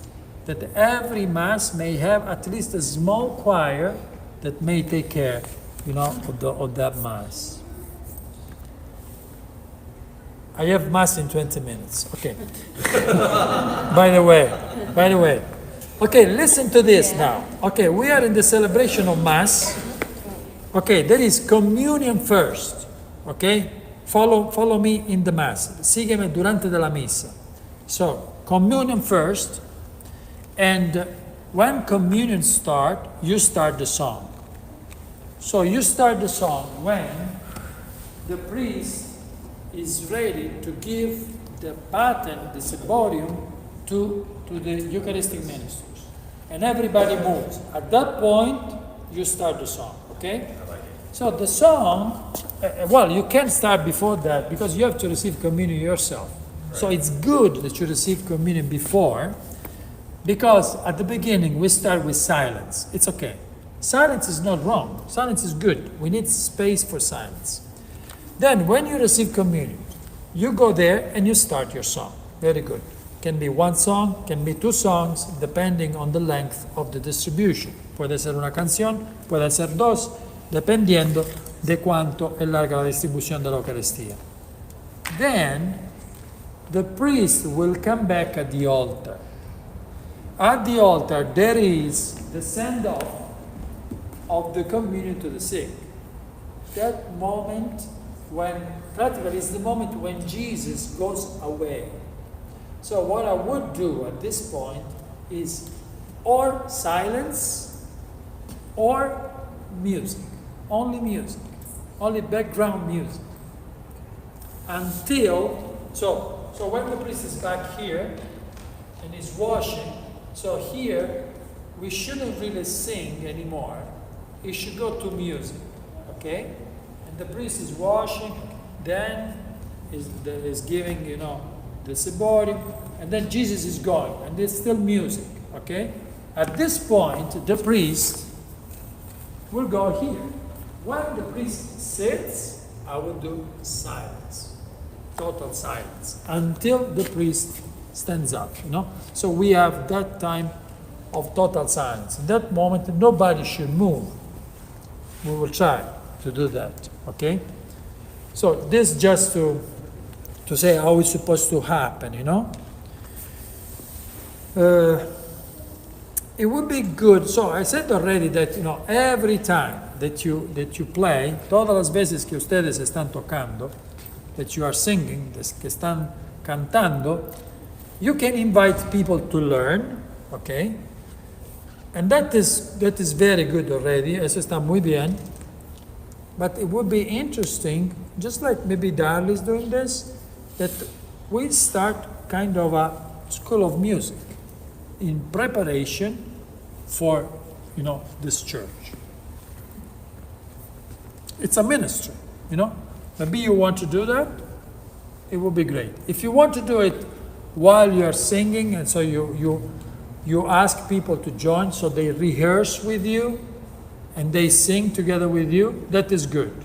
that every Mass may have at least a small choir that may take care, of that Mass. I have Mass in 20 minutes. Okay. By the way. Okay, listen to this now. Okay, we are in the celebration of Mass. Okay, there is communion first. Okay? Follow me in the Mass. Sígueme durante la misa. So, communion first. And when communion starts, you start the song. So you start the song when the priest is ready to give the baton, the ciborium, to the Eucharistic ministers. And everybody moves. At that point, you start the song, okay? So the song, you can't start before that because you have to receive communion yourself. Right. So it's good that you receive communion before, because at the beginning we start with silence. It's okay. Silence is not wrong. Silence is good. We need space for silence. Then when you receive communion, you go there and you start your song. Very good. Can be 1 song, can be 2 songs, depending on the length of the distribution. Puede ser una canción, puede ser 2, dependiendo de cuánto es larga la distribución de la Eucaristía. Then, the priest will come back at the altar. At the altar, there is the send-off of the communion to the sick. That moment when, practically, is the moment when Jesus goes away. So what I would do at this point is or silence or music, only background music. So when the priest is back here and is washing, so here we shouldn't really sing anymore. It should go to music, okay? And the priest is washing, then is giving, the ciborium, and then Jesus is going, and there's still music, okay? At this point, the priest will go here. When the priest sits, I will do silence, total silence, until the priest stands up, So we have that time of total silence. In that moment, nobody should move. We will try to do that, okay? So this just to say how it's supposed to happen, It would be good. So I said already that every time that you play, todas las veces que ustedes están tocando, that you are singing, que están cantando, you can invite people to learn, okay? And that is very good already. Eso está muy bien. But it would be interesting, just like maybe Darley is doing this, that we start kind of a school of music in preparation for, this church. It's a ministry, Maybe you want to do that, it would be great. If you want to do it while you are singing, and so you ask people to join, so they rehearse with you, and they sing together with you, that is good.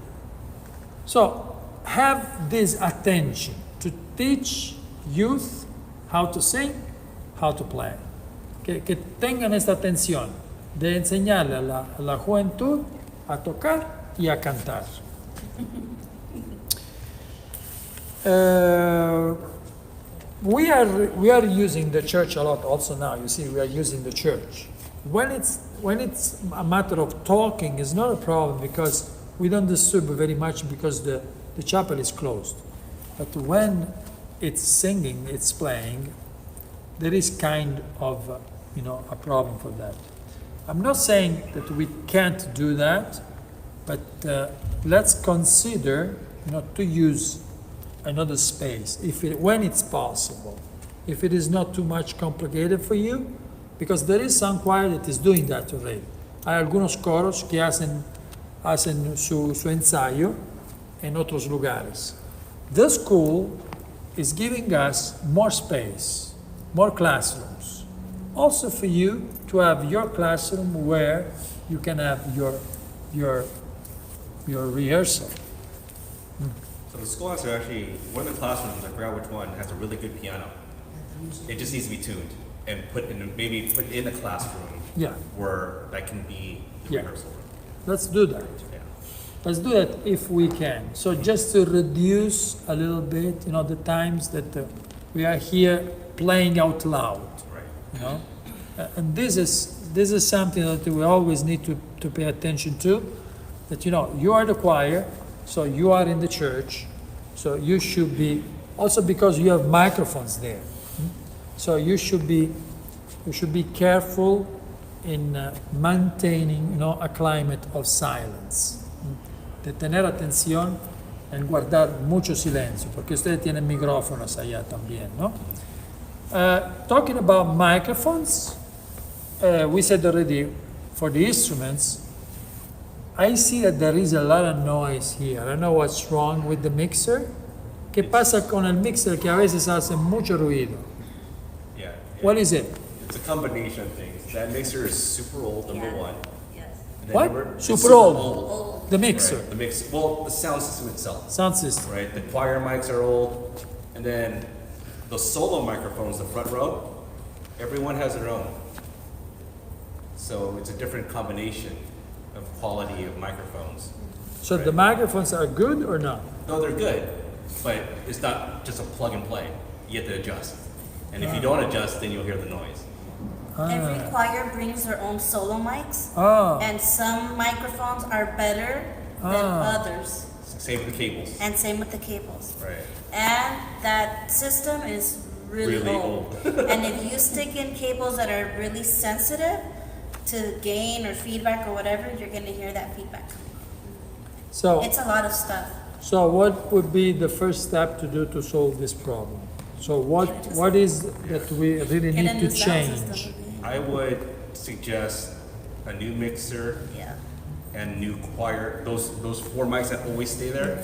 So have this attention to teach youth how to sing, how to play. Que tengan esta atención de enseñarle a la juventud a tocar y a cantar. We are using the church a lot also now. You see, we are using the church. When it's a matter of talking, it's not a problem because we don't disturb very much because the chapel is closed. But when it's singing, it's playing, there is kind of a problem for that. I'm not saying that we can't do that, but let's consider to use another space when it's possible. If it is not too much complicated for you, because there is some choir that is doing that already. Hay algunos coros que hacen su ensayo en otros lugares. The school is giving us more space, more classrooms. Also for you to have your classroom where you can have your rehearsal. So the school has actually, one of the classrooms, I forgot which one, has a really good piano. It just needs to be tuned and put in a classroom. Yeah. Where that can be the Yeah. rehearsal room. Let's do that. Yeah. Let's do that if we can. So just to reduce a little bit, the times that we are here playing out loud. Right. And this is something that we always need to pay attention to. That you are the choir, so you are in the church, so you should be also because you have microphones there. So you should be careful in maintaining a climate of silence. De tener atención en guardar mucho silencio, porque ustedes tienen micrófonos allá también, ¿no? Talking about microphones, we said already for the instruments, I see that there is a lot of noise here. I don't know what's wrong with the mixer. ¿Qué pasa con el mixer que a veces hace mucho ruido? Yeah. What is it? It's a combination of things. That mixer is super old, number Yeah. one. Yes. And then What? it's Super old. The mixer, Right. The sound system itself. sound system. Right. The choir mics are old, and then the solo microphones, the front row, everyone has their own. So it's a different combination of quality of microphones. So Right. the microphones are good or not? No, they're good, but it's not just a plug and play. You have to adjust. And if you don't adjust, then you'll hear the noise. Every choir brings their own solo mics, Ah, and some microphones are better than others, Same with the cables. and same with the cables. Right. And that system is really, Really old. And if you stick in cables that are really sensitive to gain or feedback or whatever, you're going to hear that feedback. so It's a lot of stuff. so what would be the first step to do to solve this problem? So what is that we really Get a need new to sound change? system. I would suggest a new mixer Yeah. and new choir. Those four mics that always stay there.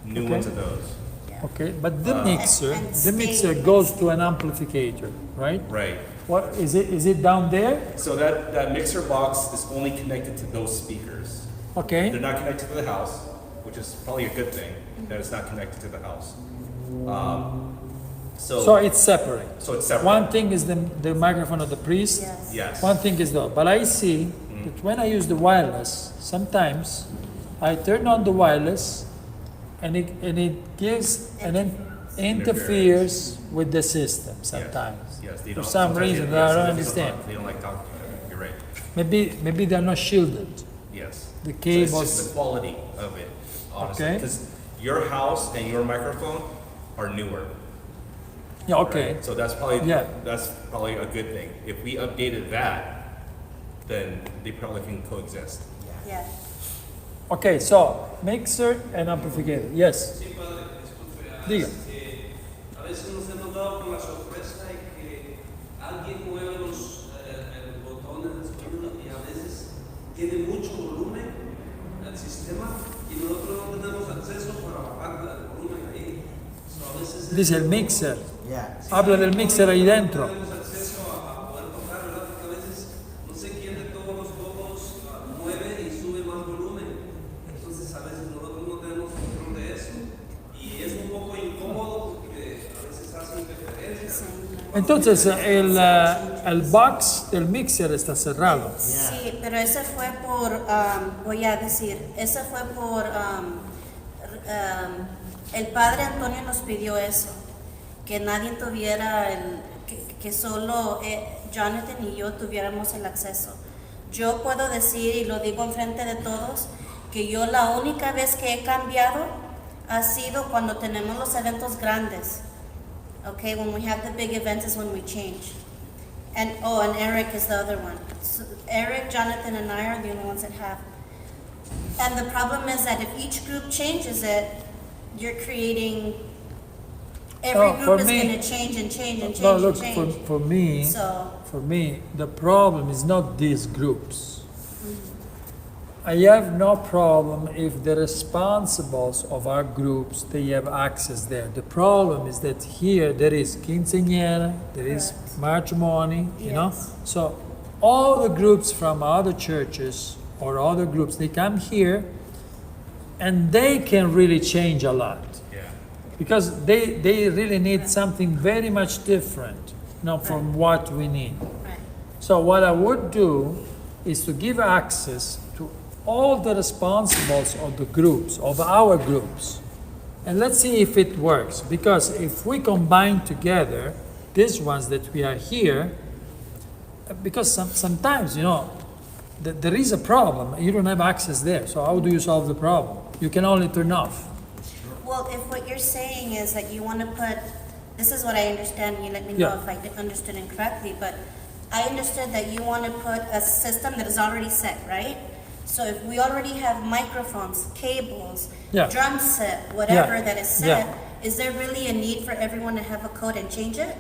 New Okay. ones of those. Yeah. Okay, but the And mixer stay- goes to an amplificator, right? Right. What is it? Is it down there? So that mixer box is only connected to those speakers. Okay. They're not connected to the house, which is probably a good thing that it's not connected to the house. So it's separate. So it's separate. One thing is the microphone of the priest. Yes. Yes. One thing is but I see that when I use the wireless, sometimes I turn on the wireless and it gives and then interferes with the system sometimes. Yes. They For don't- some sometimes reason, yes, I don't they understand. They don't like talking to you. You're right. Maybe they're not shielded. Yes. The So it's cables. just the quality of it, honestly. Okay. Because your house and your microphone are newer. Yeah. Okay. Right? So that's probably Yeah. a good thing. If we updated that, then they probably can coexist. Yeah. Okay. So mixer and amplificator. Yes. Sí, padre, disculpe. Diga. A veces nos hemos dado con la sorpresa de que alguien mueve los botones del sonido y a veces tiene mucho volumen el sistema y nosotros no tenemos acceso para bajar el volumen ahí. So, a veces Dice el mixer. Yeah. Habla del mixer ahí dentro. no tenemos acceso a poder tocar, ¿verdad? Porque a veces no sé quién de todos los focos mueve y sube más volumen. Entonces a veces nosotros no tenemos control de eso y es un poco incómodo porque a veces hace interferencia. Entonces el box del mixer está cerrado. Sí, pero ese fue por, voy a decir, ese fue por, el padre Antonio nos pidió eso, que nadie tuviera que solo Jonathan y yo tuviéramos el acceso. Yo puedo decir, y lo digo enfrente de todos, que yo la única vez que he cambiado ha sido cuando tenemos los eventos grandes. Okay, when we have the big events is when we change. And Eric is the other one. So Eric, Jonathan, and I are the only ones that have. And the problem is that if each group changes it, you're creating, every Oh, for group is me- going to change and change and change No, look, and change. for me, So, the problem is not these groups. I have no problem if the responsibles of our groups, they have access there. The problem is that here there is quinceañera, there is matrimony, you know? Yes. So all the groups from other churches or other groups, they come here and they can really change a lot. Yeah. Because they really need something very much different, you know, from what we need. right. So what I would do is to give access to all the responsibles of the groups, of our groups. And let's see if it works. Because if we combine together these ones that we are here, because sometimes, you know, there is a problem. You don't have access there. So how do you solve the problem? You can only turn off. Well, if what you're saying is that you want to put, this is what I understand, you let me know Yeah. if I understood incorrectly, but I understood that you want to put a system that is already set, right? So if we already have microphones, cables, Yeah. drum set, whatever Yeah. that is set, Yeah. is there really a need for everyone to have a code and change it?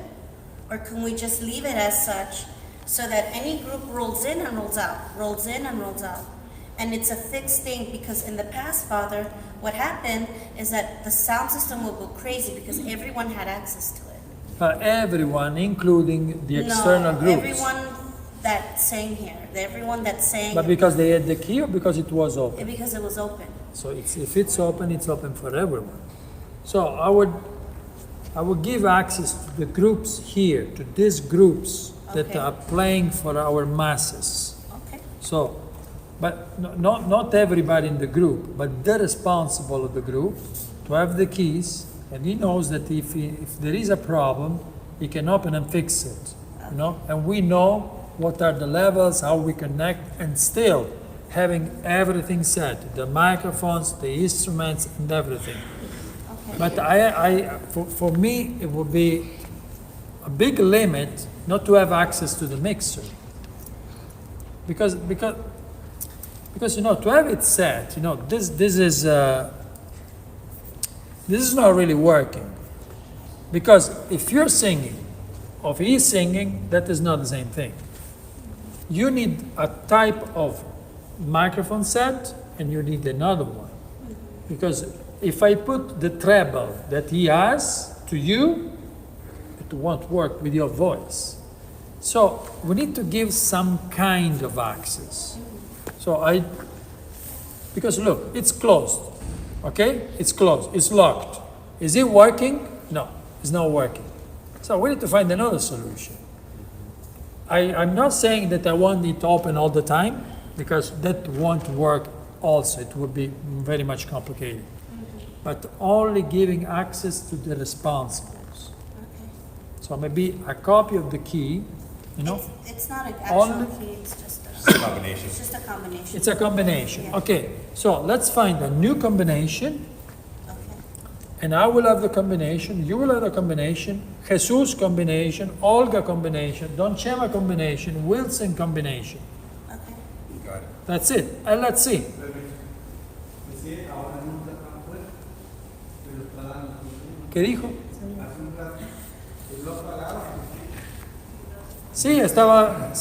Or can we just leave it as such so that any group rolls in and rolls out, rolls in and rolls out? And it's a fixed thing because in the past, Father, what happened is that the sound system would go crazy because everyone had access to it. Everyone, including the external groups. Everyone that sang here, everyone that sang, But because they had the key or because it was open? because it was open. So if it's open for everyone. So I would give access to the groups here, to these groups that Okay. are playing for our masses. Okay. So, but not everybody in the group, but the responsible of the group to have the keys, and he knows that if there is a problem, he can open and fix it, you know. And we know what are the levels, how we connect, and still having everything set, the microphones, the instruments, and everything. Okay. But for me, it would be a big limit not to have access to the mixer. Because you know, to have it set, you know, this is not really working. Because if you're singing, or if he's singing, that is not the same thing. You need a type of microphone set, and you need another one. Because if I put the treble that he has to you, it won't work with your voice. So we need to give some kind of access. Because look, it's closed, okay? It's closed, it's locked. Is it working? No, it's not working. So we need to find another solution. I'm not saying that I want it open all the time, because that won't work also. It would be very much complicated. But only giving access to the responsibles. So maybe a copy of the key, you know? It's not an actual Only- key, it's just It's a combination. it's just a combination. It's a combination. Yeah. Okay, so let's find a new combination, Okay. and I will have the combination, you will have the combination, Jesus combination, Olga combination, Don Chema combination, Wilson combination. Okay. Got it. That's it. And let's see. ¿Qué dijo? Sí, estaba.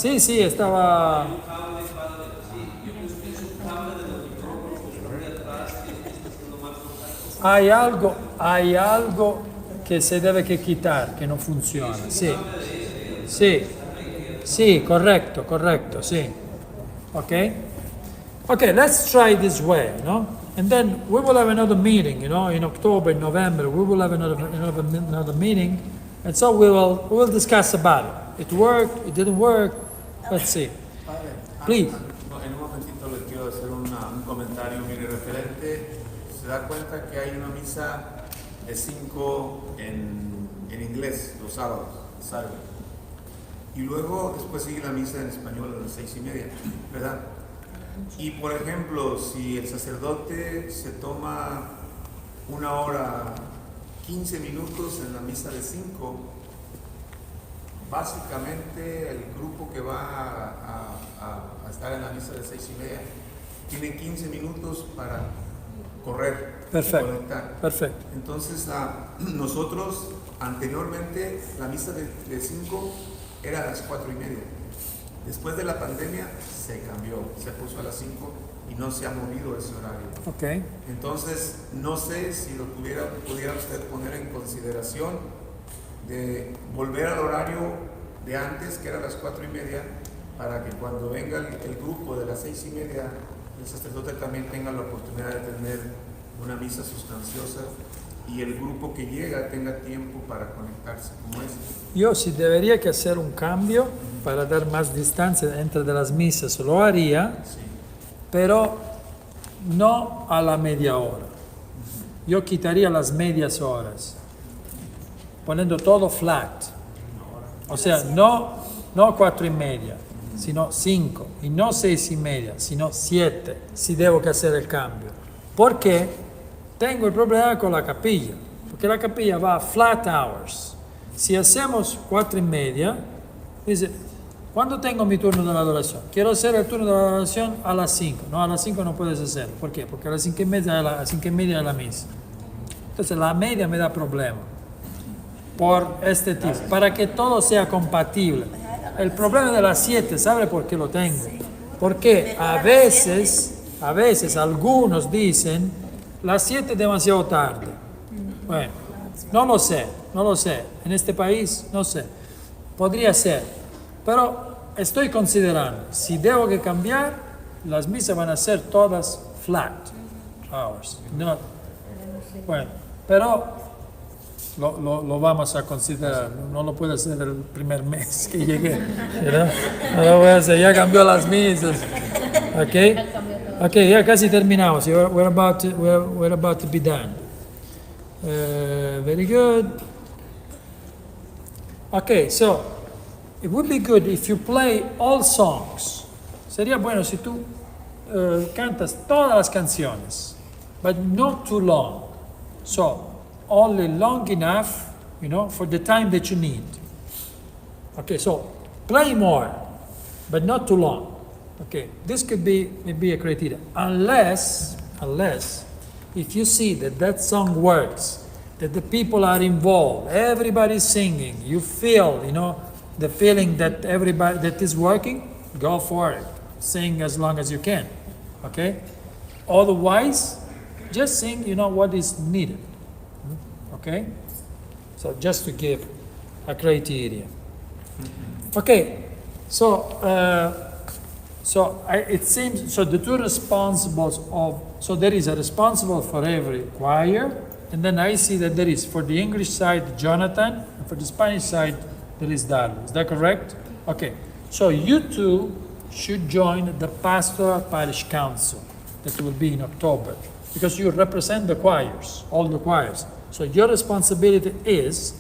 Hay algo que se debe que quitar, que no funciona. Sí, correcto, sí. Okay, let's try this way, And then we will have another meeting, in October, November, we will have another meeting, and so we will discuss about it. It worked, it didn't work, let's see. Padre, Please. no, en un momentito le quiero hacer un comentario, mire, referente, se da cuenta que hay una misa de 5 en inglés los sábados, Saturday. Y luego después sigue la misa en español a las 6:30, ¿verdad? Y por ejemplo, si el sacerdote se toma 1 hora 15 minutos en la misa de 5, básicamente el grupo que va a estar en la misa de 6:30 tiene 15 minutos para correr, conectar. Perfecto. Entonces nosotros anteriormente la misa de 5 era a las 4:30. Después de la pandemia se cambió, se puso a las 5 y no se ha movido ese horario. Okay. Entonces, no sé si lo pudiera usted poner en consideración de volver al horario de antes, que era las 4:30, para que cuando venga el grupo de las 6:30, el sacerdote también tenga la oportunidad de tener una misa sustanciosa y el grupo que llega tenga tiempo para conectarse como es. Yo si debería que hacer un cambio para dar más distancia entre las misas, lo haría, Sí. pero no a la media hora. Yo quitaría las medias horas, poniendo todo flat. O sea, no 4:30, sino 5, y no 6:30, sino 7, si devo que hacer el cambio. ¿Por qué? Tengo el problema con la capilla, porque la capilla va a flat hours. Si hacemos 4:30, dice, ¿cuándo tengo mi turno de la adoración? Quiero hacer el turno de la adoración a las 5. No, a las 5 no puedes hacerlo. ¿Por qué? Porque a las 5:30 es la misa. Entonces la media me da problema. Por este tipo, para que todo sea compatible. El problema de las 7, ¿sabe por qué lo tengo? Porque a veces algunos dicen, las 7 es demasiado tarde. Bueno, no lo sé. En este país, no sé. Podría ser. Pero estoy considerando, si debo que cambiar, las misas van a ser todas flat hours. No. Bueno, pero lo vamos a considerar. No lo puedo hacer el primer mes que llegué. No lo voy a hacer, ya cambió las misas. Ok, ya casi terminamos. We're about to be done. Very good. Okay, so it would be good if you play all songs. Sería bueno si tú cantas todas las canciones, but not too long. So only long enough, for the time that you need. Okay, so play more, but not too long. Okay, this could be maybe a criteria, unless if you see that song works, that the people are involved, everybody's singing, you feel, the feeling that that is working, go for it. Sing as long as you can, okay? Otherwise, just sing, what is needed, okay? So just to give a criteria. Okay, it seems, so the two responsibles so there is a responsible for every choir, and then I see that there is, for the English side, Jonathan, and for the Spanish side, there is Darlo. Is that correct? Okay, so you two should join the Pastoral Parish Council that will be in October, because you represent the choirs, all the choirs. So your responsibility is,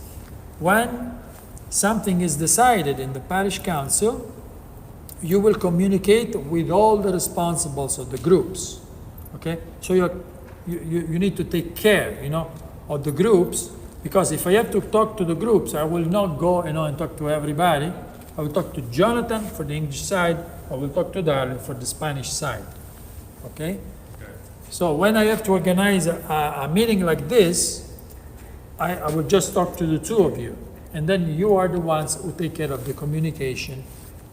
when something is decided in the parish council, you will communicate with all the responsibles of the groups. Okay, so you need to take care, of the groups, because if I have to talk to the groups, I will not go, and talk to everybody. I will talk to Jonathan for the English side. I will talk to Darlene for the Spanish side. Okay. So when I have to organize a meeting like this, I will just talk to the two of you, and then you are the ones who take care of the communication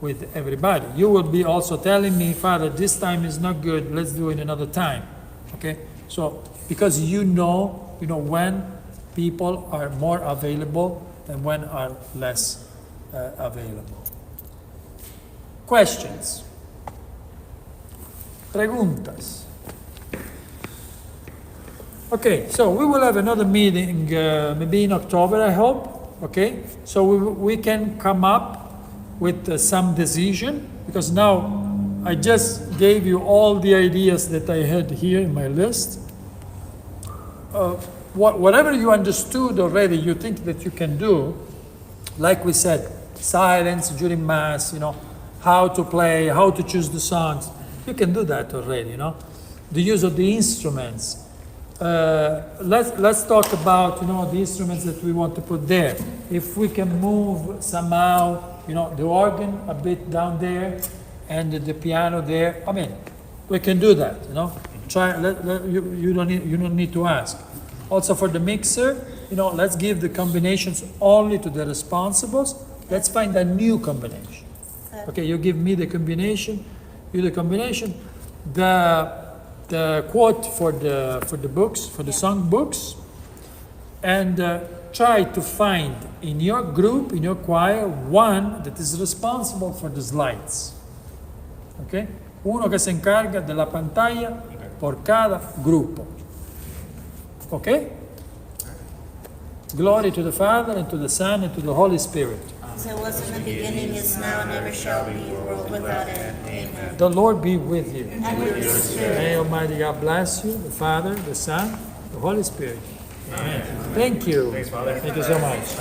with everybody. You will be also telling me, Father, this time is not good, let's do it another time. Okay? So, because you know when people are more available and when are less available. Questions? Preguntas? Okay, so we will have another meeting maybe in October, I hope. Okay, so we can come up with some decision, because now I just gave you all the ideas that I had here in my list. Whatever you understood already, you think that you can do, like we said, silence during Mass, how to play, how to choose the songs, you can do that already, The use of the instruments. Let's talk about the instruments that we want to put there. If we can move somehow, the organ a bit down there and the piano there. I mean, we can do that. Try. You don't need to ask. Also for the mixer, let's give the combinations only to the responsibles. Let's find a new combination. Okay, you give me the combination. You the combination. The quote for the books, for the songbooks, and try to find in your group, in your choir, one that is responsible for the slides. Okay? Uno que se encarga de la pantalla por cada grupo. Okay? Glory to the Father, and to the Son, and to the Holy Spirit. As it was in the beginning, is now, and ever shall be, world without end. Amen. The Lord be with you. And with your spirit. May Almighty God bless you, the Father, the Son, the Holy Spirit. Amen. Thank you. Thanks, Father. Thank you so much.